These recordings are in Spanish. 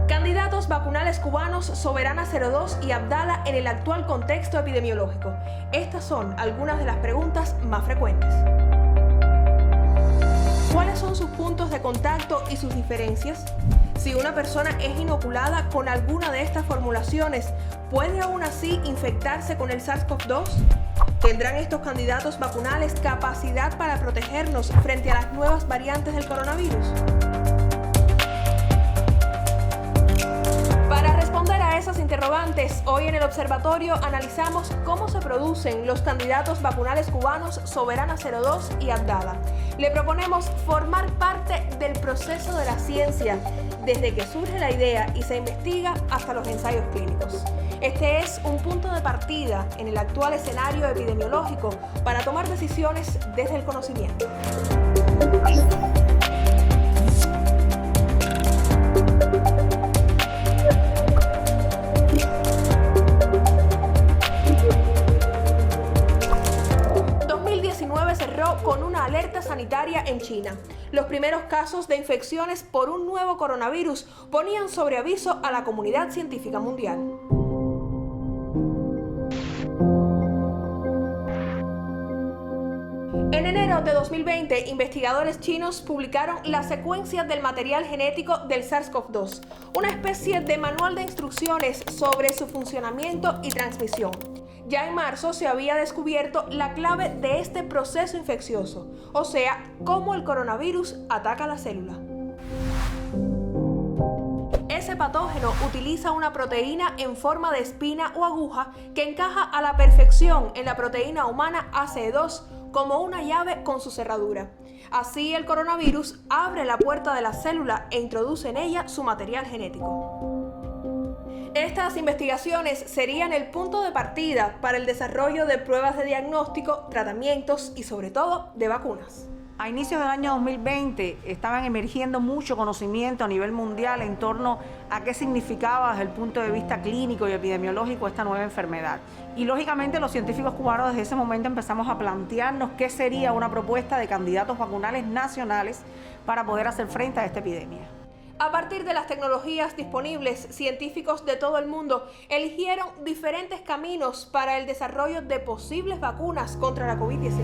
Candidatos vacunales cubanos, Soberana 02 y Abdala en el actual contexto epidemiológico. Estas son algunas de las preguntas más frecuentes. ¿Cuáles son sus puntos de contacto y sus diferencias? Si una persona es inoculada con alguna de estas formulaciones, ¿puede aún así infectarse con el SARS-CoV-2? ¿Tendrán estos candidatos vacunales capacidad para protegernos frente a las nuevas variantes del coronavirus? Para responder a esas interrogantes, hoy en el observatorio analizamos cómo se producen los candidatos vacunales cubanos Soberana 02 y Abdala. Le proponemos formar parte del proceso de la ciencia, desde que surge la idea y se investiga hasta los ensayos clínicos. Este es un punto de partida en el actual escenario epidemiológico para tomar decisiones desde el conocimiento. Cerró con una alerta sanitaria en China. Los primeros casos de infecciones por un nuevo coronavirus ponían sobre aviso a la comunidad científica mundial. En enero de 2020, investigadores chinos publicaron la secuencia del material genético del SARS-CoV-2, una especie de manual de instrucciones sobre su funcionamiento y transmisión. Ya en marzo se había descubierto la clave de este proceso infeccioso, o sea, cómo el coronavirus ataca la célula. Ese patógeno utiliza una proteína en forma de espina o aguja que encaja a la perfección en la proteína humana ACE2 como una llave con su cerradura. Así el coronavirus abre la puerta de la célula e introduce en ella su material genético. Estas investigaciones serían el punto de partida para el desarrollo de pruebas de diagnóstico, tratamientos y sobre todo de vacunas. A inicios del año 2020 estaban emergiendo mucho conocimiento a nivel mundial en torno a qué significaba desde el punto de vista clínico y epidemiológico esta nueva enfermedad. Y lógicamente los científicos cubanos desde ese momento empezamos a plantearnos qué sería una propuesta de candidatos vacunales nacionales para poder hacer frente a esta epidemia. A partir de las tecnologías disponibles, científicos de todo el mundo eligieron diferentes caminos para el desarrollo de posibles vacunas contra la COVID-19.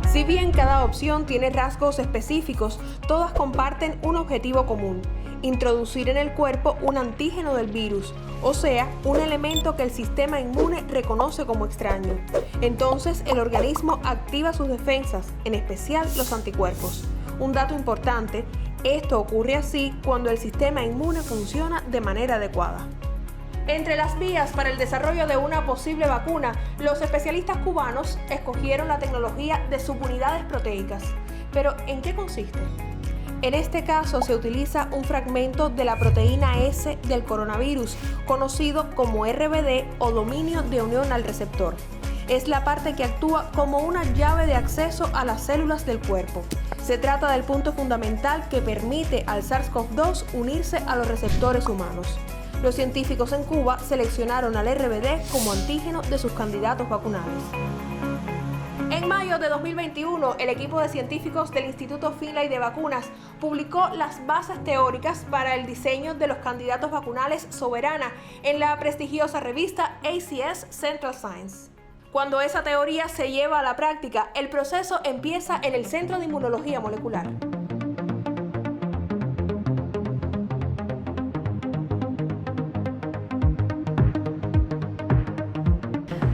Si bien cada opción tiene rasgos específicos, todas comparten un objetivo común: introducir en el cuerpo un antígeno del virus, o sea, un elemento que el sistema inmune reconoce como extraño. Entonces, el organismo activa sus defensas, en especial los anticuerpos. Un dato importante: esto ocurre así cuando el sistema inmune funciona de manera adecuada. Entre las vías para el desarrollo de una posible vacuna, los especialistas cubanos escogieron la tecnología de subunidades proteicas. Pero, ¿en qué consiste? En este caso se utiliza un fragmento de la proteína S del coronavirus, conocido como RBD o dominio de unión al receptor. Es la parte que actúa como una llave de acceso a las células del cuerpo. Se trata del punto fundamental que permite al SARS-CoV-2 unirse a los receptores humanos. Los científicos en Cuba seleccionaron al RBD como antígeno de sus candidatos vacunales. En mayo de 2021, el equipo de científicos del Instituto Finlay de Vacunas publicó las bases teóricas para el diseño de los candidatos vacunales Soberana en la prestigiosa revista ACS Central Science. Cuando esa teoría se lleva a la práctica, el proceso empieza en el Centro de Inmunología Molecular.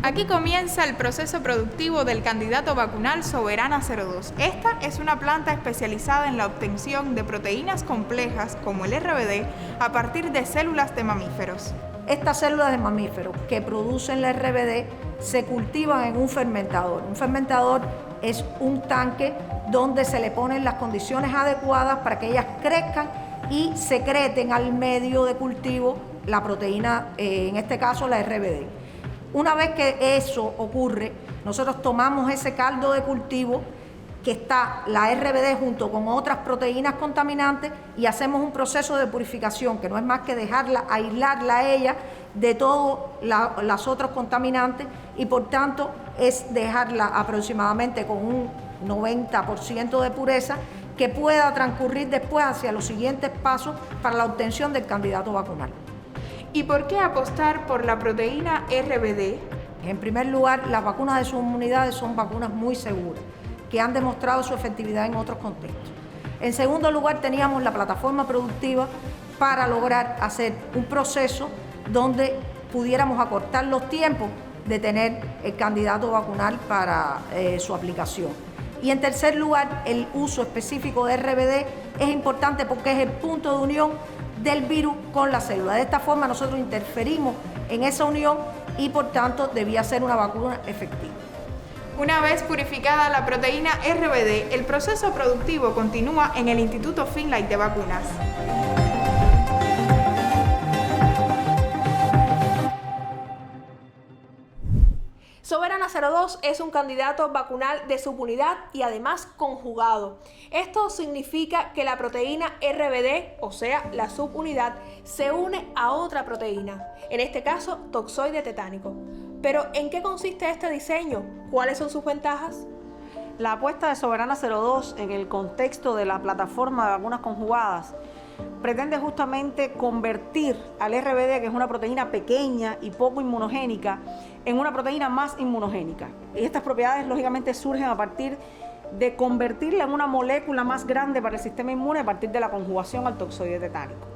Aquí comienza el proceso productivo del candidato vacunal Soberana 02. Esta es una planta especializada en la obtención de proteínas complejas como el RBD a partir de células de mamíferos. Estas células de mamíferos que producen el RBD se cultivan en un fermentador. Un fermentador es un tanque donde se le ponen las condiciones adecuadas para que ellas crezcan y secreten al medio de cultivo la proteína, en este caso la RBD. Una vez que eso ocurre, nosotros tomamos ese caldo de cultivo que está la RBD junto con otras proteínas contaminantes y hacemos un proceso de purificación que no es más que dejarla, aislarla a ella de todos los otros contaminantes y por tanto es dejarla aproximadamente con un 90% de pureza que pueda transcurrir después hacia los siguientes pasos para la obtención del candidato vacunal. ¿Y por qué apostar por la proteína RBD? En primer lugar, las vacunas de subunidades son vacunas muy seguras, que han demostrado su efectividad en otros contextos. En segundo lugar, teníamos la plataforma productiva para lograr hacer un proceso donde pudiéramos acortar los tiempos de tener el candidato vacunal para su aplicación. Y en tercer lugar, el uso específico de RBD es importante porque es el punto de unión del virus con la célula. De esta forma nosotros interferimos en esa unión y por tanto debía ser una vacuna efectiva. Una vez purificada la proteína RBD, el proceso productivo continúa en el Instituto Finlay de Vacunas. Soberana 02 es un candidato vacunal de subunidad y además conjugado. Esto significa que la proteína RBD, o sea, la subunidad, se une a otra proteína, en este caso toxoide tetánico. Pero, ¿en qué consiste este diseño? ¿Cuáles son sus ventajas? La apuesta de Soberana 02 en el contexto de la plataforma de vacunas conjugadas pretende justamente convertir al RBD, que es una proteína pequeña y poco inmunogénica, en una proteína más inmunogénica. Y estas propiedades lógicamente surgen a partir de convertirla en una molécula más grande para el sistema inmune a partir de la conjugación al toxoide tetánico.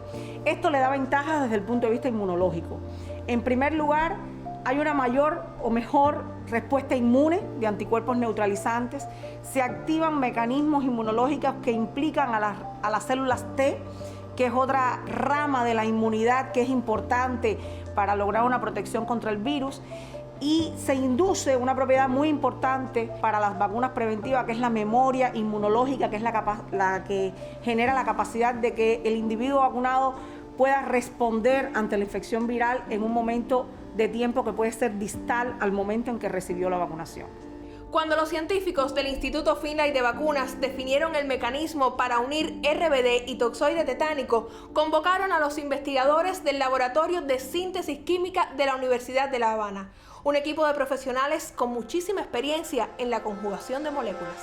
Esto le da ventajas desde el punto de vista inmunológico. En primer lugar, hay una mayor o mejor respuesta inmune de anticuerpos neutralizantes, se activan mecanismos inmunológicos que implican a las células T, que es otra rama de la inmunidad que es importante para lograr una protección contra el virus, y se induce una propiedad muy importante para las vacunas preventivas, que es la memoria inmunológica, que es la que genera la capacidad de que el individuo vacunado pueda responder ante la infección viral en un momento de tiempo que puede ser distal al momento en que recibió la vacunación. Cuando los científicos del Instituto Finlay de Vacunas definieron el mecanismo para unir RBD y toxoide tetánico, convocaron a los investigadores del Laboratorio de Síntesis Química de la Universidad de La Habana, un equipo de profesionales con muchísima experiencia en la conjugación de moléculas.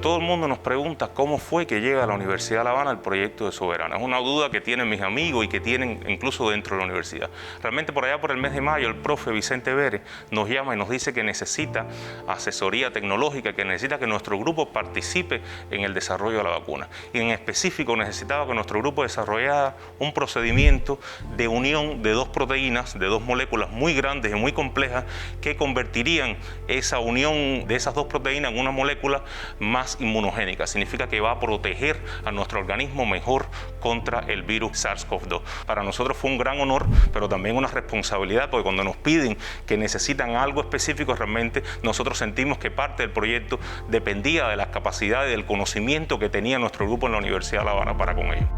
Todo el mundo nos pregunta cómo fue que llega a la Universidad de La Habana el proyecto de Soberana. Es una duda que tienen mis amigos y que tienen incluso dentro de la universidad. Realmente por allá por el mes de mayo el profe Vicente Vélez nos llama y nos dice que necesita asesoría tecnológica, que necesita que nuestro grupo participe en el desarrollo de la vacuna. Y en específico necesitaba que nuestro grupo desarrollara un procedimiento de unión de dos proteínas, de dos moléculas muy grandes y muy complejas que convertirían esa unión de esas dos proteínas en una molécula más inmunogénica. Significa que va a proteger a nuestro organismo mejor contra el virus SARS-CoV-2. Para nosotros fue un gran honor, pero también una responsabilidad, porque cuando nos piden que necesitan algo específico, realmente nosotros sentimos que parte del proyecto dependía de las capacidades y del conocimiento que tenía nuestro grupo en la Universidad de La Habana para con ello.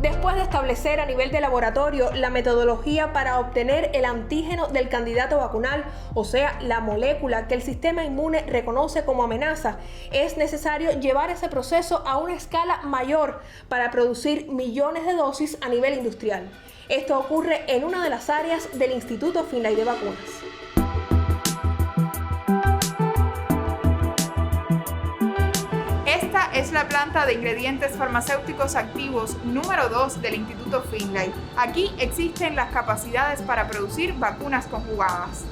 Después de establecer a nivel de laboratorio la metodología para obtener el antígeno del candidato vacunal, o sea, la molécula que el sistema inmune reconoce como amenaza, es necesario llevar ese proceso a una escala mayor para producir millones de dosis a nivel industrial. Esto ocurre en una de las áreas del Instituto Finlay de Vacunas. Esta es la planta de ingredientes farmacéuticos activos número 2 del Instituto Finlay. Aquí existen las capacidades para producir vacunas conjugadas.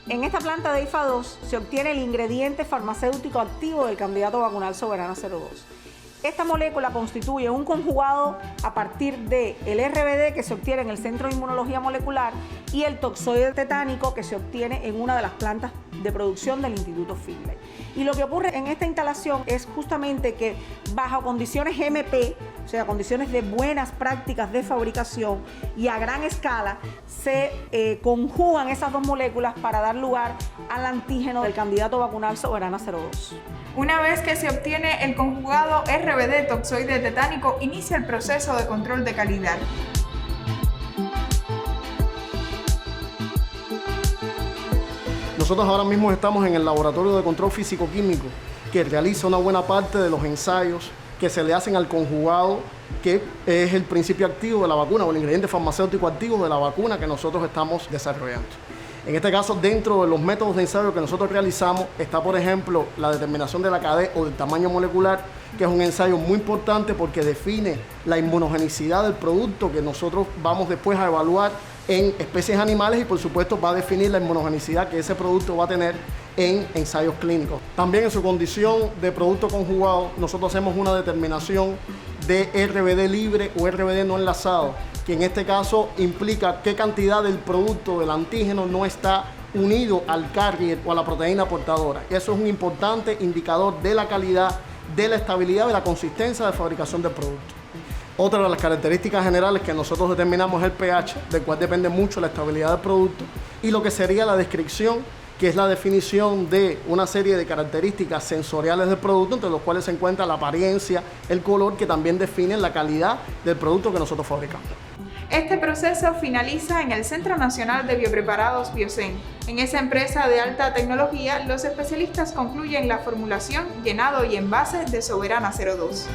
En esta planta de IFA 2 se obtiene el ingrediente farmacéutico activo del candidato vacunal Soberana 02. Esta molécula constituye un conjugado a partir del RBD que se obtiene en el Centro de Inmunología Molecular y el toxoide tetánico que se obtiene en una de las plantas de producción del Instituto Finlay. Y lo que ocurre en esta instalación es justamente que bajo condiciones GMP, o sea, condiciones de buenas prácticas de fabricación y a gran escala, se conjugan esas dos moléculas para dar lugar al antígeno del candidato vacunal Soberana 02. Una vez que se obtiene el conjugado RBD toxoide tetánico, inicia el proceso de control de calidad. Nosotros ahora mismo estamos en el laboratorio de control físico-químico que realiza una buena parte de los ensayos que se le hacen al conjugado, que es el principio activo de la vacuna o el ingrediente farmacéutico activo de la vacuna que nosotros estamos desarrollando. En este caso, dentro de los métodos de ensayo que nosotros realizamos, está, por ejemplo, la determinación de la KD o del tamaño molecular, que es un ensayo muy importante porque define la inmunogenicidad del producto que nosotros vamos después a evaluar en especies animales y, por supuesto, va a definir la inmunogenicidad que ese producto va a tener en ensayos clínicos. También en su condición de producto conjugado, nosotros hacemos una determinación de RBD libre o RBD no enlazado, que en este caso implica qué cantidad del producto del antígeno no está unido al carrier o a la proteína portadora. Eso es un importante indicador de la calidad, de la estabilidad y la consistencia de fabricación del producto. Otra de las características generales que nosotros determinamos es el pH, del cual depende mucho la estabilidad del producto, y lo que sería la descripción, que es la definición de una serie de características sensoriales del producto, entre los cuales se encuentra la apariencia, el color, que también definen la calidad del producto que nosotros fabricamos. Este proceso finaliza en el Centro Nacional de Biopreparados Biocen. En esa empresa de alta tecnología, los especialistas concluyen la formulación, llenado y envase de Soberana 02.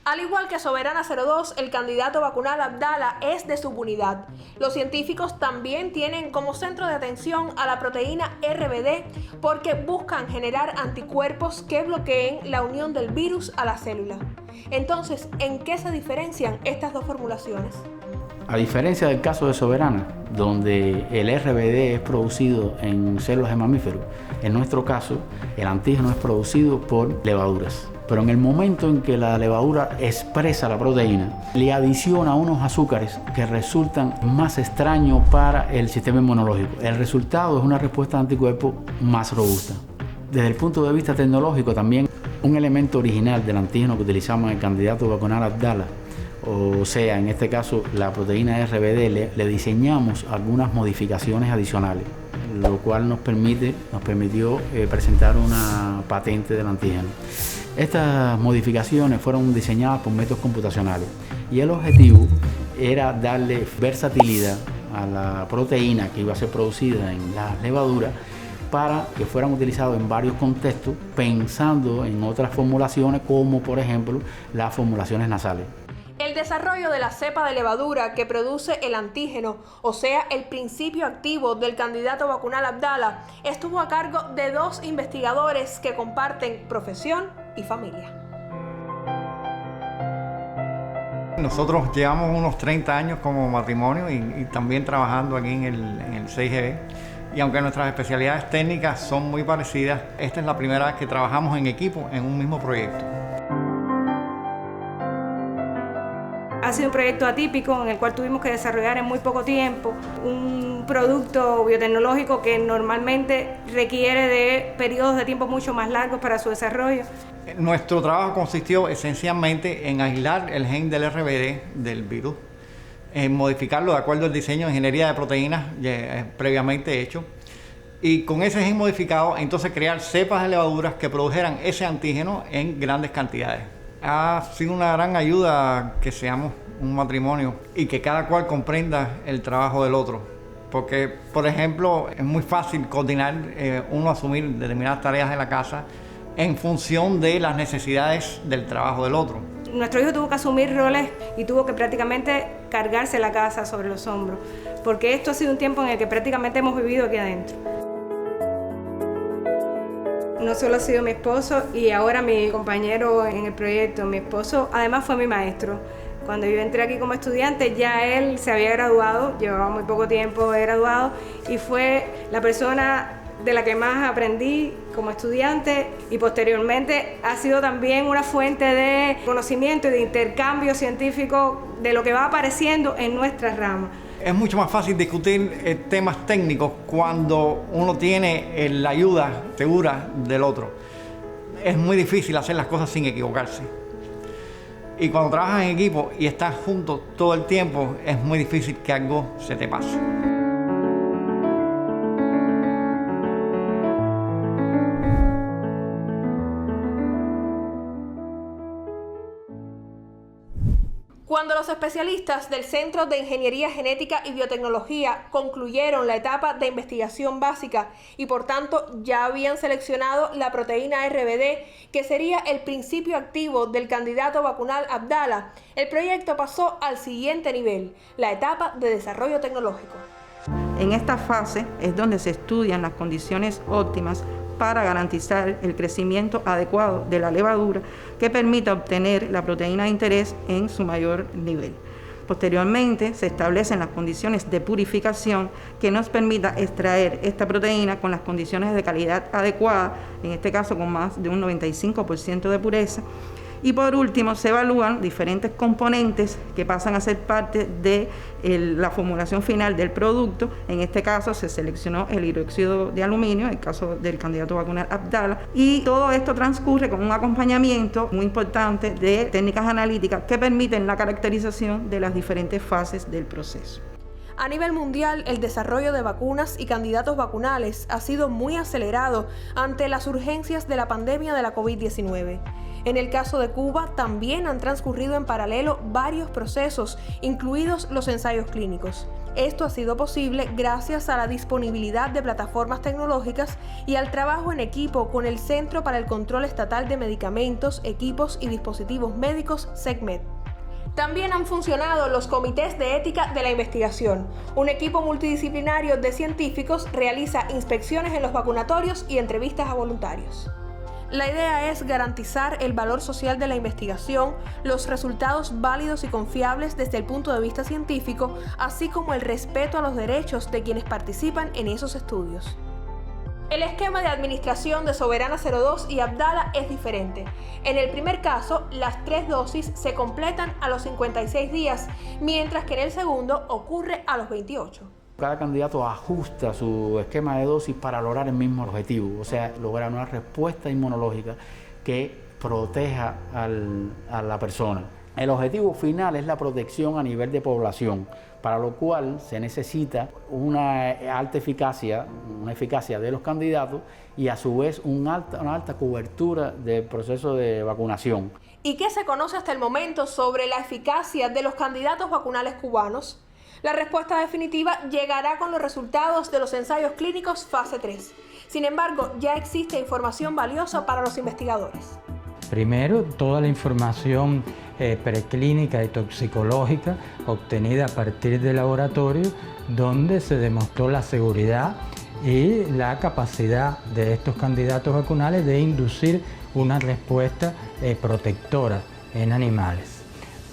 Al igual que Soberana 02, el candidato vacunal Abdala es de subunidad. Los científicos también tienen como centro de atención a la proteína RBD porque buscan generar anticuerpos que bloqueen la unión del virus a la célula. Entonces, ¿en qué se diferencian estas dos formulaciones? A diferencia del caso de Soberana, donde el RBD es producido en células de mamíferos, en nuestro caso, el antígeno es producido por levaduras. Pero en el momento en que la levadura expresa la proteína, le adiciona unos azúcares que resultan más extraños para el sistema inmunológico. El resultado es una respuesta de anticuerpos más robusta. Desde el punto de vista tecnológico también, un elemento original del antígeno que utilizamos en el candidato vacunal Abdala, o sea, en este caso la proteína RBD, le diseñamos algunas modificaciones adicionales, lo cual nos permitió presentar una patente del antígeno. Estas modificaciones fueron diseñadas por métodos computacionales y el objetivo era darle versatilidad a la proteína que iba a ser producida en la levadura para que fueran utilizados en varios contextos, pensando en otras formulaciones como por ejemplo las formulaciones nasales. El desarrollo de la cepa de levadura que produce el antígeno, o sea, el principio activo del candidato vacunal Abdala, estuvo a cargo de dos investigadores que comparten profesión y familia. Nosotros llevamos unos 30 años como matrimonio y también trabajando aquí en el CIGB. Y aunque nuestras especialidades técnicas son muy parecidas, esta es la primera vez que trabajamos en equipo en un mismo proyecto. Ha sido un proyecto atípico en el cual tuvimos que desarrollar en muy poco tiempo un producto biotecnológico que normalmente requiere de periodos de tiempo mucho más largos para su desarrollo. Nuestro trabajo consistió esencialmente en aislar el gen del RBD del virus, en modificarlo de acuerdo al diseño de ingeniería de proteínas previamente hecho, y con ese gen modificado entonces crear cepas de levaduras que produjeran ese antígeno en grandes cantidades. Ha sido una gran ayuda que seamos un matrimonio y que cada cual comprenda el trabajo del otro. Porque, por ejemplo, es muy fácil coordinar, uno asumir determinadas tareas de la casa en función de las necesidades del trabajo del otro. Nuestro hijo tuvo que asumir roles y tuvo que prácticamente cargarse la casa sobre los hombros, porque esto ha sido un tiempo en el que prácticamente hemos vivido aquí adentro. No solo ha sido mi esposo y ahora mi compañero en el proyecto, mi esposo además fue mi maestro. Cuando yo entré aquí como estudiante ya él se había graduado, llevaba muy poco tiempo de graduado y fue la persona de la que más aprendí como estudiante y posteriormente ha sido también una fuente de conocimiento y de intercambio científico de lo que va apareciendo en nuestra rama. Es mucho más fácil discutir temas técnicos cuando uno tiene la ayuda segura del otro. Es muy difícil hacer las cosas sin equivocarse. Y cuando trabajas en equipo y estás juntos todo el tiempo, es muy difícil que algo se te pase. Cuando los especialistas del Centro de Ingeniería Genética y Biotecnología concluyeron la etapa de investigación básica y por tanto ya habían seleccionado la proteína RBD, que sería el principio activo del candidato vacunal Abdala. El proyecto pasó al siguiente nivel, la etapa de desarrollo tecnológico. En esta fase es donde se estudian las condiciones óptimas para garantizar el crecimiento adecuado de la levadura que permita obtener la proteína de interés en su mayor nivel. Posteriormente se establecen las condiciones de purificación que nos permita extraer esta proteína con las condiciones de calidad adecuada, en este caso con más de un 95% de pureza. Y por último, se evalúan diferentes componentes que pasan a ser parte de la formulación final del producto. En este caso se seleccionó el hidróxido de aluminio, en el caso del candidato vacunal Abdala, y todo esto transcurre con un acompañamiento muy importante de técnicas analíticas que permiten la caracterización de las diferentes fases del proceso. A nivel mundial, el desarrollo de vacunas y candidatos vacunales ha sido muy acelerado ante las urgencias de la pandemia de la COVID-19. En el caso de Cuba, también han transcurrido en paralelo varios procesos, incluidos los ensayos clínicos. Esto ha sido posible gracias a la disponibilidad de plataformas tecnológicas y al trabajo en equipo con el Centro para el Control Estatal de Medicamentos, Equipos y Dispositivos Médicos, CECMED. También han funcionado los comités de ética de la investigación. Un equipo multidisciplinario de científicos realiza inspecciones en los vacunatorios y entrevistas a voluntarios. La idea es garantizar el valor social de la investigación, los resultados válidos y confiables desde el punto de vista científico, así como el respeto a los derechos de quienes participan en esos estudios. El esquema de administración de Soberana 02 y Abdala es diferente. En el primer caso, las 3 dosis se completan a los 56 días, mientras que en el segundo ocurre a los 28. Cada candidato ajusta su esquema de dosis para lograr el mismo objetivo, o sea, lograr una respuesta inmunológica que proteja a la persona. El objetivo final es la protección a nivel de población, para lo cual se necesita una alta eficacia, de los candidatos y a su vez una alta cobertura del proceso de vacunación. ¿Y qué se conoce hasta el momento sobre la eficacia de los candidatos vacunales cubanos? La respuesta definitiva llegará con los resultados de los ensayos clínicos fase 3. Sin embargo, ya existe información valiosa para los investigadores. Primero, toda la información preclínica y toxicológica obtenida a partir del laboratorio, donde se demostró la seguridad y la capacidad de estos candidatos vacunales de inducir una respuesta protectora en animales.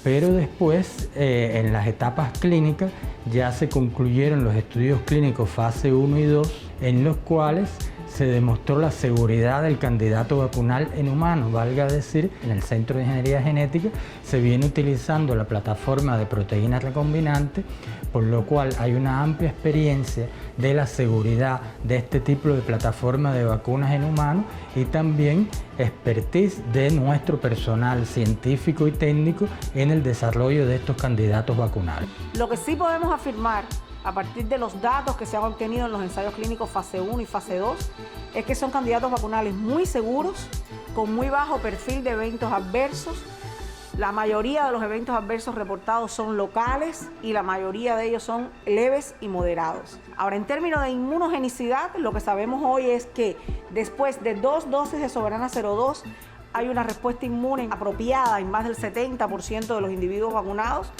Pero después, en las etapas clínicas, ya se concluyeron los estudios clínicos fase 1 y 2, en los cuales se demostró la seguridad del candidato vacunal en humanos. Valga decir, en el Centro de Ingeniería Genética se viene utilizando la plataforma de proteínas recombinantes, por lo cual hay una amplia experiencia de la seguridad de este tipo de plataforma de vacunas en humanos y también expertise de nuestro personal científico y técnico en el desarrollo de estos candidatos vacunales. Lo que sí podemos afirmar a partir de los datos que se han obtenido en los ensayos clínicos fase 1 y fase 2 es que son candidatos vacunales muy seguros, con muy bajo perfil de eventos adversos. La mayoría de los eventos adversos reportados son locales y la mayoría de ellos son leves y moderados. Ahora, en términos de inmunogenicidad, lo que sabemos hoy es que después de 2 dosis de Soberana 02 hay una respuesta inmune apropiada en más del 70% de los individuos vacunados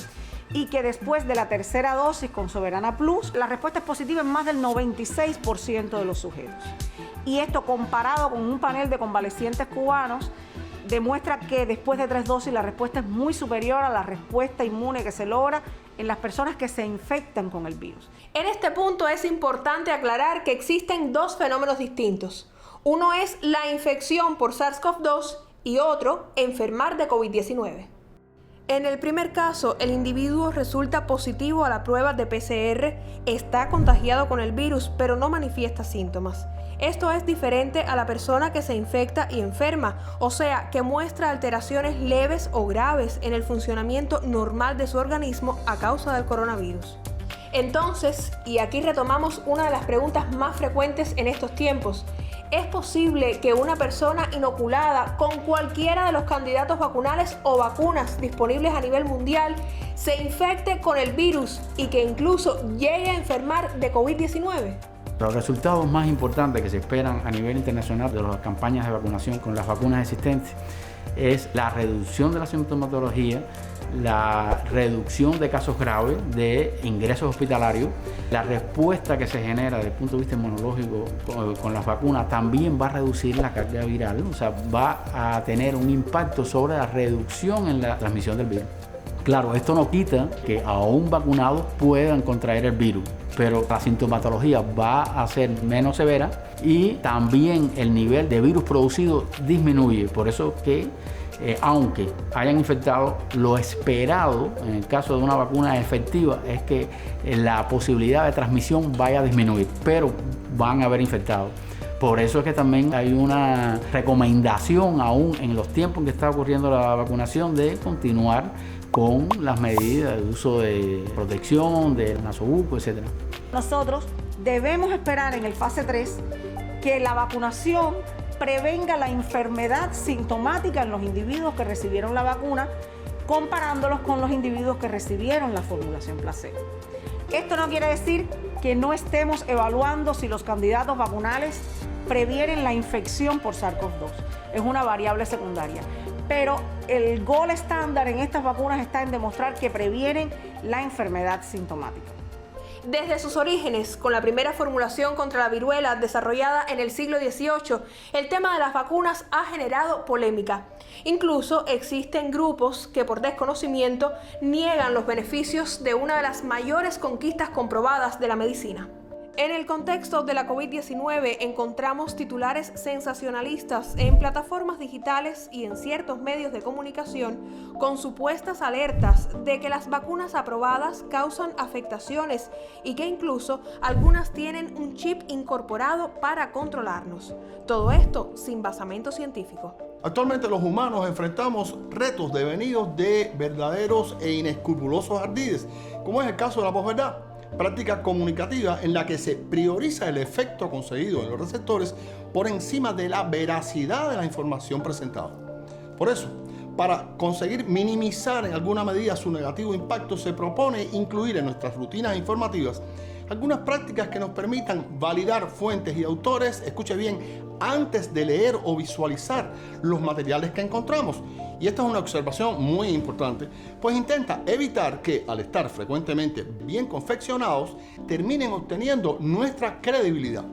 y que después de la tercera dosis con Soberana Plus, la respuesta es positiva en más del 96% de los sujetos. Y esto comparado con un panel de convalecientes cubanos demuestra que después de 3 dosis la respuesta es muy superior a la respuesta inmune que se logra en las personas que se infectan con el virus. En este punto es importante aclarar que existen 2 fenómenos distintos. Uno es la infección por SARS-CoV-2 y otro, enfermar de COVID-19. En el primer caso, el individuo resulta positivo a la prueba de PCR, está contagiado con el virus, pero no manifiesta síntomas. Esto es diferente a la persona que se infecta y enferma, o sea, que muestra alteraciones leves o graves en el funcionamiento normal de su organismo a causa del coronavirus. Entonces, y aquí retomamos una de las preguntas más frecuentes en estos tiempos, ¿Es posible que una persona inoculada con cualquiera de los candidatos vacunales o vacunas disponibles a nivel mundial se infecte con el virus y que incluso llegue a enfermar de COVID-19? Los resultados más importantes que se esperan a nivel internacional de las campañas de vacunación con las vacunas existentes es la reducción de la sintomatología, la reducción de casos graves, de ingresos hospitalarios, la respuesta que se genera desde el punto de vista inmunológico con las vacunas también va a reducir la carga viral, o sea, va a tener un impacto sobre la reducción en la transmisión del virus. Claro, esto no quita que aún vacunados puedan contraer el virus, pero la sintomatología va a ser menos severa y también el nivel de virus producido disminuye. Por eso que aunque hayan infectado, lo esperado en el caso de una vacuna efectiva es que la posibilidad de transmisión vaya a disminuir, pero van a haber infectados. Por eso es que también hay una recomendación aún en los tiempos en que está ocurriendo la vacunación de continuar con las medidas de uso de protección, del nasobuco, etc. Nosotros debemos esperar en el fase 3 que la vacunación prevenga la enfermedad sintomática en los individuos que recibieron la vacuna, comparándolos con los individuos que recibieron la formulación placebo. Esto no quiere decir que no estemos evaluando si los candidatos vacunales previenen la infección por SARS-CoV-2. Es una variable secundaria. Pero el gol estándar en estas vacunas está en demostrar que previenen la enfermedad sintomática. Desde sus orígenes, con la primera formulación contra la viruela desarrollada en el siglo XVIII, el tema de las vacunas ha generado polémica. Incluso existen grupos que por desconocimiento niegan los beneficios de una de las mayores conquistas comprobadas de la medicina. En el contexto de la COVID-19 encontramos titulares sensacionalistas en plataformas digitales y en ciertos medios de comunicación con supuestas alertas de que las vacunas aprobadas causan afectaciones y que incluso algunas tienen un chip incorporado para controlarnos. Todo esto sin basamento científico. Actualmente los humanos enfrentamos retos devenidos de verdaderos e inescrupulosos ardides, como es el caso de la posverdad, práctica comunicativa en la que se prioriza el efecto conseguido en los receptores por encima de la veracidad de la información presentada. Por eso, para conseguir minimizar en alguna medida su negativo impacto, se propone incluir en nuestras rutinas informativas algunas prácticas que nos permitan validar fuentes y autores, escuche bien, antes de leer o visualizar los materiales que encontramos. Y esta es una observación muy importante, pues intenta evitar que, al estar frecuentemente bien confeccionados, terminen obteniendo nuestra credibilidad.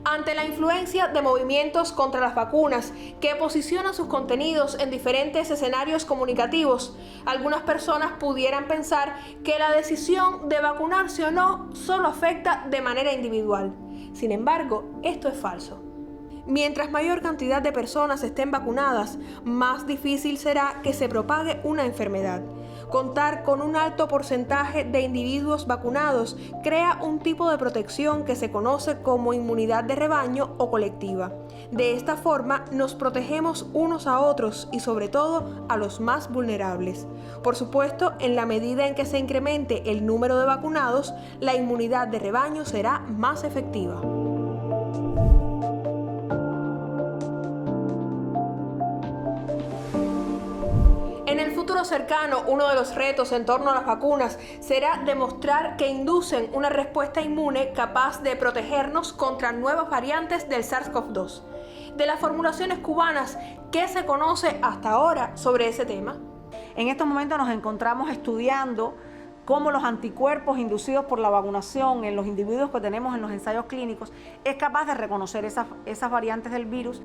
Ante la influencia de movimientos contra las vacunas que posicionan sus contenidos en diferentes escenarios comunicativos, algunas personas pudieran pensar que la decisión de vacunarse o no solo afecta de manera individual. Sin embargo, esto es falso. Mientras mayor cantidad de personas estén vacunadas, más difícil será que se propague una enfermedad. Contar con un alto porcentaje de individuos vacunados crea un tipo de protección que se conoce como inmunidad de rebaño o colectiva. De esta forma nos protegemos unos a otros y sobre todo a los más vulnerables. Por supuesto, en la medida en que se incremente el número de vacunados, la inmunidad de rebaño será más efectiva. En el futuro cercano, uno de los retos en torno a las vacunas será demostrar que inducen una respuesta inmune capaz de protegernos contra nuevas variantes del SARS-CoV-2. De las formulaciones cubanas, ¿qué se conoce hasta ahora sobre ese tema? En estos momentos nos encontramos estudiando cómo los anticuerpos inducidos por la vacunación en los individuos que tenemos en los ensayos clínicos es capaz de reconocer esas variantes del virus.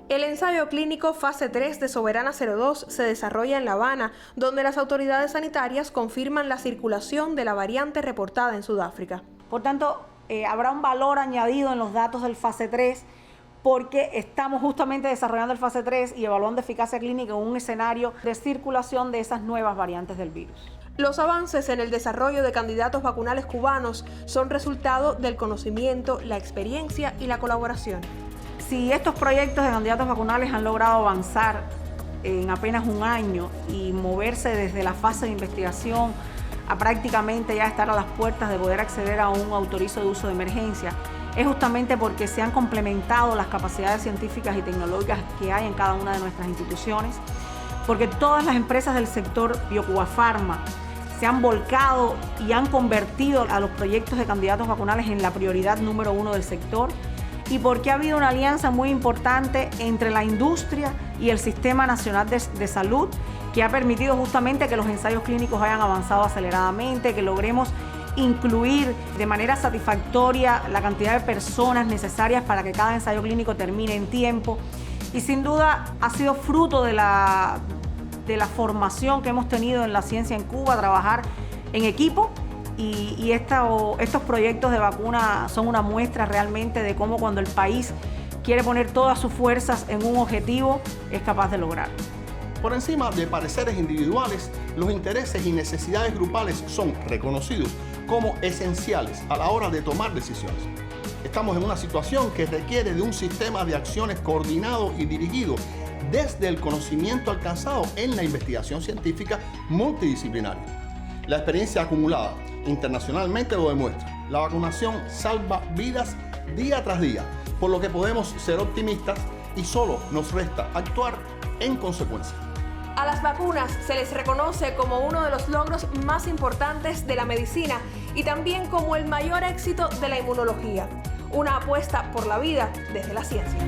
El ensayo clínico fase 3 de Soberana 02 se desarrolla en La Habana, donde las autoridades sanitarias confirman la circulación de la variante reportada en Sudáfrica. Por tanto, habrá un valor añadido en los datos del fase 3 porque estamos justamente desarrollando el fase 3 y evaluando eficacia clínica en un escenario de circulación de esas nuevas variantes del virus. Los avances en el desarrollo de candidatos vacunales cubanos son resultado del conocimiento, la experiencia y la colaboración. Si estos proyectos de candidatos vacunales han logrado avanzar en apenas un año y moverse desde la fase de investigación a prácticamente ya estar a las puertas de poder acceder a un autorizo de uso de emergencia, es justamente porque se han complementado las capacidades científicas y tecnológicas que hay en cada una de nuestras instituciones, porque todas las empresas del sector BioCuba Pharma se han volcado y han convertido a los proyectos de candidatos vacunales en la prioridad número 1 del sector, y porque ha habido una alianza muy importante entre la industria y el Sistema Nacional de Salud, que ha permitido justamente que los ensayos clínicos hayan avanzado aceleradamente, que logremos incluir de manera satisfactoria la cantidad de personas necesarias para que cada ensayo clínico termine en tiempo. Y sin duda ha sido fruto de la formación que hemos tenido en la ciencia en Cuba, trabajar en equipo, y estos proyectos de vacuna son una muestra realmente de cómo cuando el país quiere poner todas sus fuerzas en un objetivo, es capaz de lograrlo. Por encima de pareceres individuales, los intereses y necesidades grupales son reconocidos como esenciales a la hora de tomar decisiones. Estamos en una situación que requiere de un sistema de acciones coordinado y dirigido desde el conocimiento alcanzado en la investigación científica multidisciplinaria. La experiencia acumulada internacionalmente lo demuestra. La vacunación salva vidas día tras día, por lo que podemos ser optimistas y solo nos resta actuar en consecuencia. A las vacunas se les reconoce como uno de los logros más importantes de la medicina y también como el mayor éxito de la inmunología. Una apuesta por la vida desde la ciencia.